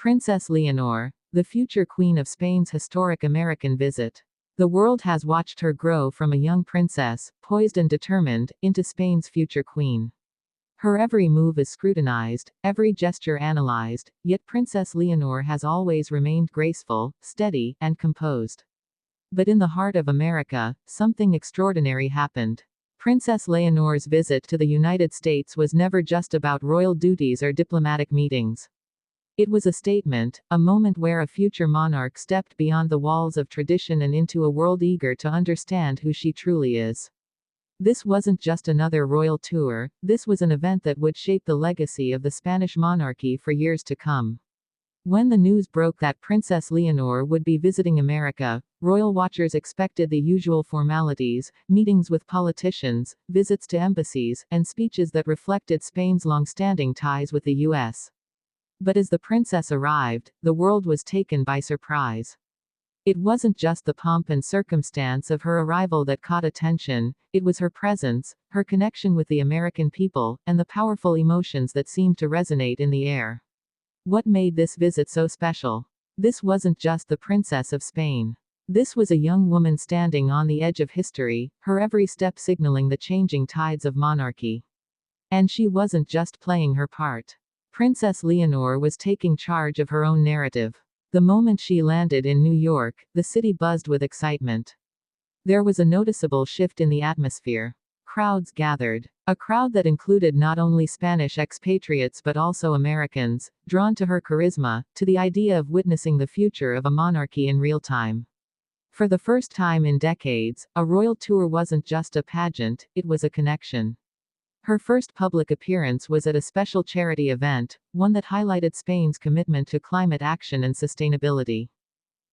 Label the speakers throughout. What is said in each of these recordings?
Speaker 1: Princess Leonor, the future Queen of Spain's historic American visit. The world has watched her grow from a young princess, poised and determined, into Spain's future queen. Her every move is scrutinized, every gesture analyzed, yet Princess Leonor has always remained graceful, steady, and composed. But in the heart of America, something extraordinary happened. Princess Leonor's visit to the United States was never just about royal duties or diplomatic meetings. It was a statement, a moment where a future monarch stepped beyond the walls of tradition and into a world eager to understand who she truly is. This wasn't just another royal tour, this was an event that would shape the legacy of the Spanish monarchy for years to come. When the news broke that Princess Leonor would be visiting America, royal watchers expected the usual formalities, meetings with politicians, visits to embassies, and speeches that reflected Spain's long-standing ties with the U.S. But as the princess arrived, the world was taken by surprise. It wasn't just the pomp and circumstance of her arrival that caught attention, it was her presence, her connection with the American people, and the powerful emotions that seemed to resonate in the air. What made this visit so special? This wasn't just the Princess of Spain. This was a young woman standing on the edge of history, her every step signaling the changing tides of monarchy. And she wasn't just playing her part. Princess Leonor was taking charge of her own narrative. The moment she landed in New York, the city buzzed with excitement. There was a noticeable shift in the atmosphere. Crowds gathered. A crowd that included not only Spanish expatriates but also Americans, drawn to her charisma, to the idea of witnessing the future of a monarchy in real time. For the first time in decades, a royal tour wasn't just a pageant, it was a connection. Her first public appearance was at a special charity event, one that highlighted Spain's commitment to climate action and sustainability.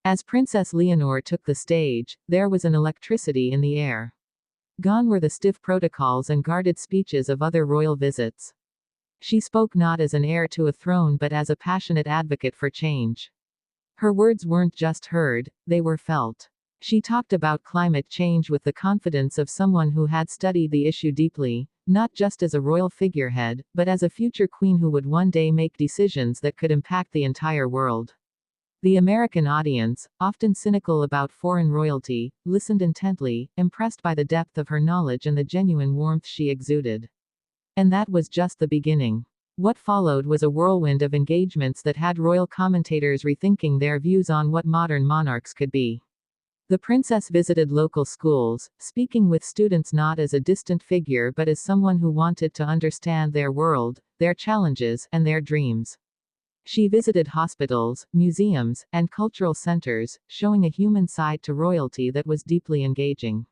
Speaker 1: As Princess Leonor took the stage, there was an electricity in the air. Gone were the stiff protocols and guarded speeches of other royal visits. She spoke not as an heir to a throne but as a passionate advocate for change. Her words weren't just heard, they were felt. She talked about climate change with the confidence of someone who had studied the issue deeply, not just as a royal figurehead, but as a future queen who would one day make decisions that could impact the entire world. The American audience, often cynical about foreign royalty, listened intently, impressed by the depth of her knowledge and the genuine warmth she exuded. And that was just the beginning. What followed was a whirlwind of engagements that had royal commentators rethinking their views on what modern monarchs could be. The princess visited local schools, speaking with students not as a distant figure but as someone who wanted to understand their world, their challenges, and their dreams. She visited hospitals, museums, and cultural centers, showing a human side to royalty that was deeply engaging.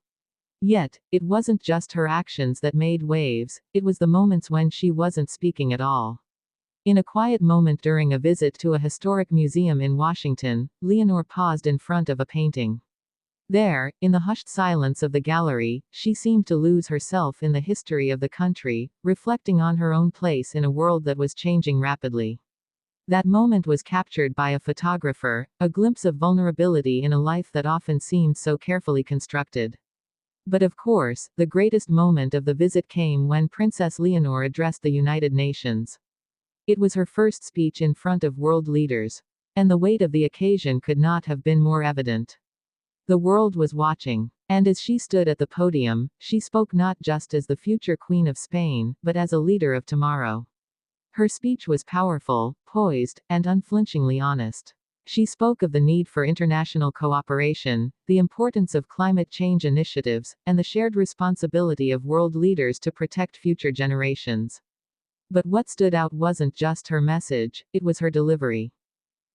Speaker 1: Yet, it wasn't just her actions that made waves, it was the moments when she wasn't speaking at all. In a quiet moment during a visit to a historic museum in Washington, Leonor paused in front of a painting. There, in the hushed silence of the gallery, she seemed to lose herself in the history of the country, reflecting on her own place in a world that was changing rapidly. That moment was captured by a photographer, a glimpse of vulnerability in a life that often seemed so carefully constructed. But of course, the greatest moment of the visit came when Princess Leonor addressed the United Nations. It was her first speech in front of world leaders. And the weight of the occasion could not have been more evident. The world was watching. And as she stood at the podium, she spoke not just as the future Queen of Spain, but as a leader of tomorrow. Her speech was powerful, poised, and unflinchingly honest. She spoke of the need for international cooperation, the importance of climate change initiatives, and the shared responsibility of world leaders to protect future generations. But what stood out wasn't just her message, it was her delivery.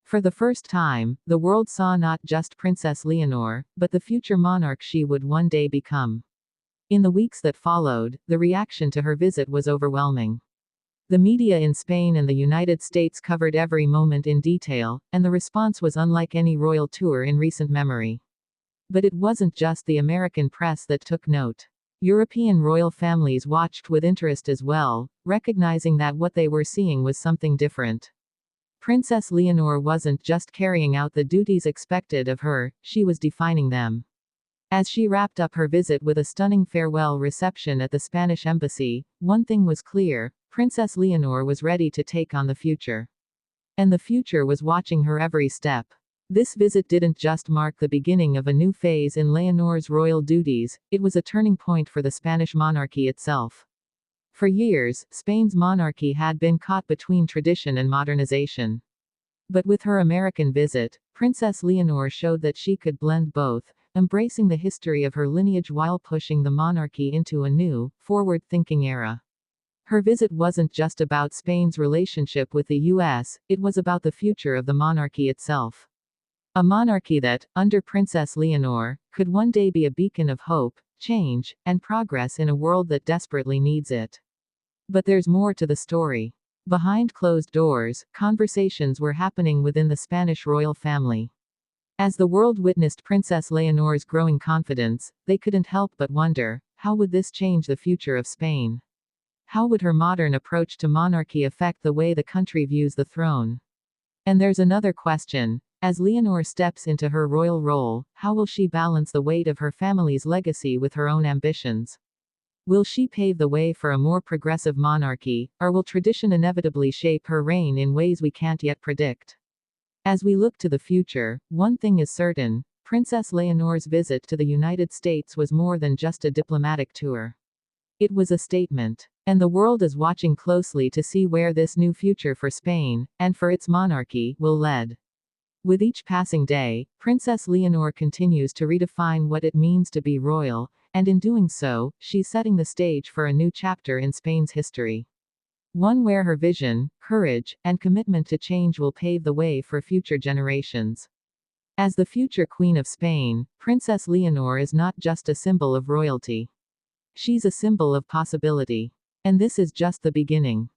Speaker 1: For the first time, the world saw not just Princess Leonor, but the future monarch she would one day become. In the weeks that followed, the reaction to her visit was overwhelming. The media in Spain and the United States covered every moment in detail, and the response was unlike any royal tour in recent memory. But it wasn't just the American press that took note. European royal families watched with interest as well, recognizing that what they were seeing was something different. Princess Leonor wasn't just carrying out the duties expected of her, she was defining them. As she wrapped up her visit with a stunning farewell reception at the Spanish embassy, one thing was clear: Princess Leonor was ready to take on the future. And the future was watching her every step. This visit didn't just mark the beginning of a new phase in Leonor's royal duties, it was a turning point for the Spanish monarchy itself. For years, Spain's monarchy had been caught between tradition and modernization. But with her American visit, Princess Leonor showed that she could blend both, embracing the history of her lineage while pushing the monarchy into a new, forward-thinking era. Her visit wasn't just about Spain's relationship with the US, it was about the future of the monarchy itself. A monarchy that, under Princess Leonor, could one day be a beacon of hope, change, and progress in a world that desperately needs it. But there's more to the story. Behind closed doors, conversations were happening within the Spanish royal family. As the world witnessed Princess Leonor's growing confidence, they couldn't help but wonder, how would this change the future of Spain? How would her modern approach to monarchy affect the way the country views the throne? And there's another question. As Leonor steps into her royal role, how will she balance the weight of her family's legacy with her own ambitions? Will she pave the way for a more progressive monarchy, or will tradition inevitably shape her reign in ways we can't yet predict? As we look to the future, one thing is certain: Princess Leonor's visit to the United States was more than just a diplomatic tour. It was a statement. And the world is watching closely to see where this new future for Spain, and for its monarchy, will lead. With each passing day, Princess Leonor continues to redefine what it means to be royal, and in doing so, she's setting the stage for a new chapter in Spain's history. One where her vision, courage, and commitment to change will pave the way for future generations. As the future Queen of Spain, Princess Leonor is not just a symbol of royalty. She's a symbol of possibility. And this is just the beginning.